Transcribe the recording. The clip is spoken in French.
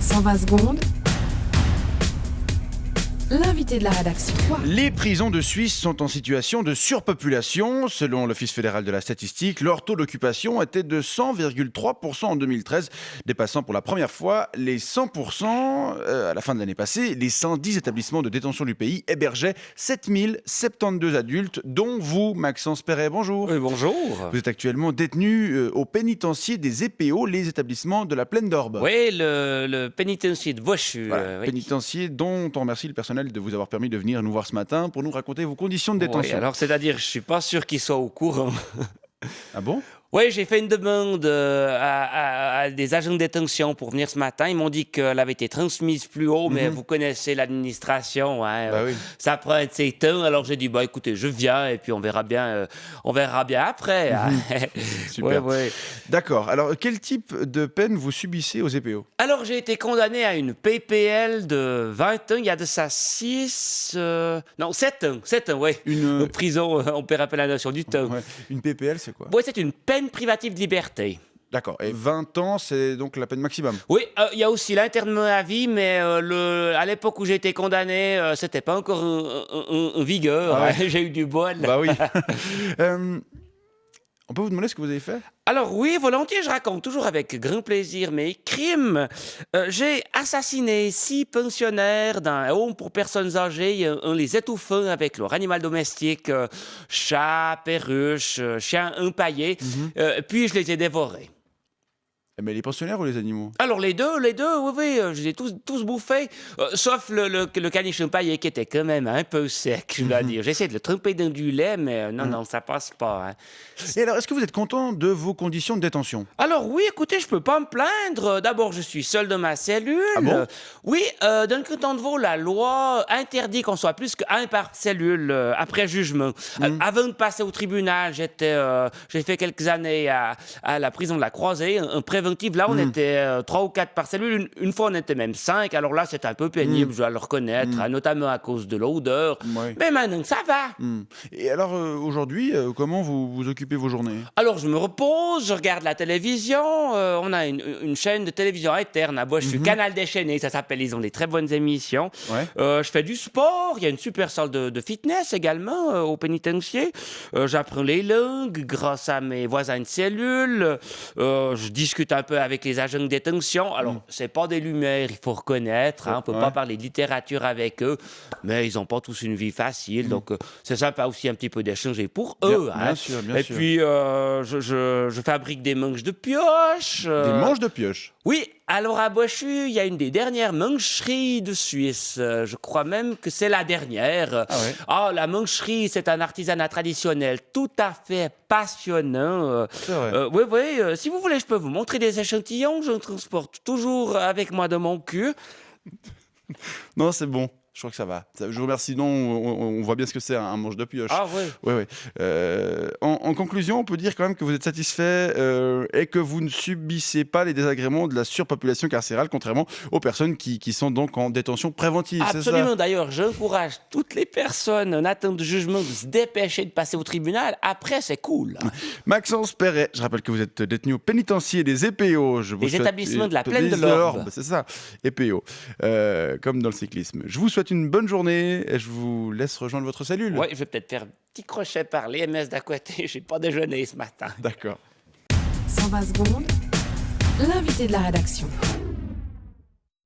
120 secondes, l'invité de la rédaction. Les prisons de Suisse sont en situation de surpopulation. Selon l'Office fédéral de la statistique, leur taux d'occupation était de 100,3% en 2013, dépassant pour la première fois les 100%. À la fin de l'année passée, les 110 établissements de détention du pays hébergeaient 7072 adultes, dont vous, Maxence Perret. Bonjour. Oui, bonjour. Vous êtes actuellement détenu au pénitencier des EPO, les établissements de la Plaine d'Orbe. Oui, le pénitencier de Bochu. Voilà, oui. pénitencier dont on remercie le personnel de vous avoir permis de venir nous voir ce matin pour nous raconter vos conditions de Oui, détention. alors c'est-à-dire, je suis pas sûr qu'il soit au courant. Ah bon? Oui, j'ai fait une demande à des agents de détention pour venir ce matin. Ils m'ont dit qu'elle avait été transmise plus haut, mais vous connaissez l'administration, hein, Bah oui. ça prend un de ses temps. Alors j'ai dit, bah écoutez, je viens et puis on verra bien après. Hein. Super. Ouais. D'accord. Alors, quel type de peine vous subissez aux EPO? Alors, j'ai été condamné à une PPL de 20 ans, il y a de ça 7 ans, oui. Une, Prison, on peut rappeler la notion du temps. ouais, une PPL, c'est quoi? Oui, c'est une peine privative de liberté. D'accord. Et 20 ans, c'est donc la peine maximum? Oui, il y a aussi l'internement à vie, mais à l'époque où j'ai été condamné, c'était pas encore en vigueur. Ah ouais. J'ai eu du bol. Bah oui. On peut vous demander ce que vous avez fait? Alors oui, volontiers, je raconte toujours avec grand plaisir mes crimes. J'ai assassiné 6 pensionnaires d'un home pour personnes âgées en les étouffant avec leur animal domestique, chat, perruche, chien empaillé, puis je les ai dévorés. Mais les pensionnaires ou les animaux? Alors les deux, oui, je les ai tous bouffés, sauf le caniche empaillé qui était quand même un peu sec, je dois dire. J'essaie de le tremper dans du lait, mais non, ça passe pas. Hein. Et alors, est-ce que vous êtes content de vos conditions de détention? Alors oui, écoutez, je peux pas me plaindre. D'abord, je suis seul dans ma cellule. Ah bon? Oui, dans le canton de Vaud, la loi interdit qu'on soit plus qu'un par cellule après jugement. Avant de passer au tribunal, j'ai fait quelques années à la prison de la Croisée, en préventive. Là, on était 3 ou 4 par cellule. Une fois, on était même 5. Alors là, c'était un peu pénible, je dois le reconnaître, hein, notamment à cause de l'odeur. Ouais. Mais maintenant, ça va. Et alors, aujourd'hui, comment vous occupez vos journées? Alors, je me repose, je regarde la télévision. On a une chaîne de télévision interne à Bosch, Canal déchaîné, ça s'appelle. Ils ont des très bonnes émissions. Ouais. Je fais du sport. Il y a une super salle de fitness également au pénitencier. J'apprends les langues grâce à mes voisins de cellule. Je discute un peu avec les agents de détention. Alors, c'est pas des lumières, il faut reconnaître. Hein, on peut pas parler de littérature avec eux, mais ils ont pas tous une vie facile. Donc, c'est sympa aussi un petit peu d'échanger pour eux. Bien sûr, bien Et sûr. puis, je fabrique des manches de pioche. Des manches de pioche? Oui, alors à Bochu, il y a une des dernières mancheries de Suisse. Je crois même que c'est la dernière. Ah ouais. Ah, la mancherie, c'est un artisanat traditionnel tout à fait passionnant. C'est vrai. Oui, si vous voulez, je peux vous montrer des échantillons. Je transporte toujours avec moi dans mon cul. Non, c'est bon. Je crois que ça va. Je vous remercie. Non, on voit bien ce que c'est un manche de pioche. Ah oui. Oui. En conclusion, on peut dire quand même que vous êtes satisfait et que vous ne subissez pas les désagréments de la surpopulation carcérale, contrairement aux personnes qui sont donc en détention préventive. C'est ça? Absolument. D'ailleurs, j'encourage toutes les personnes en attente de jugement de se dépêcher de passer au tribunal. Après, c'est cool. Maxence Perret, je rappelle que vous êtes détenu au pénitencier des EPO. Les établissements de la Plaine de l'Orbe. C'est ça, EPO, comme dans le cyclisme. Je vous souhaite une bonne journée et je vous laisse rejoindre votre cellule. Oui, je vais peut-être faire un petit crochet par les MS d'à côté. J'ai pas déjeuné ce matin. D'accord. 120 secondes, l'invité de la rédaction.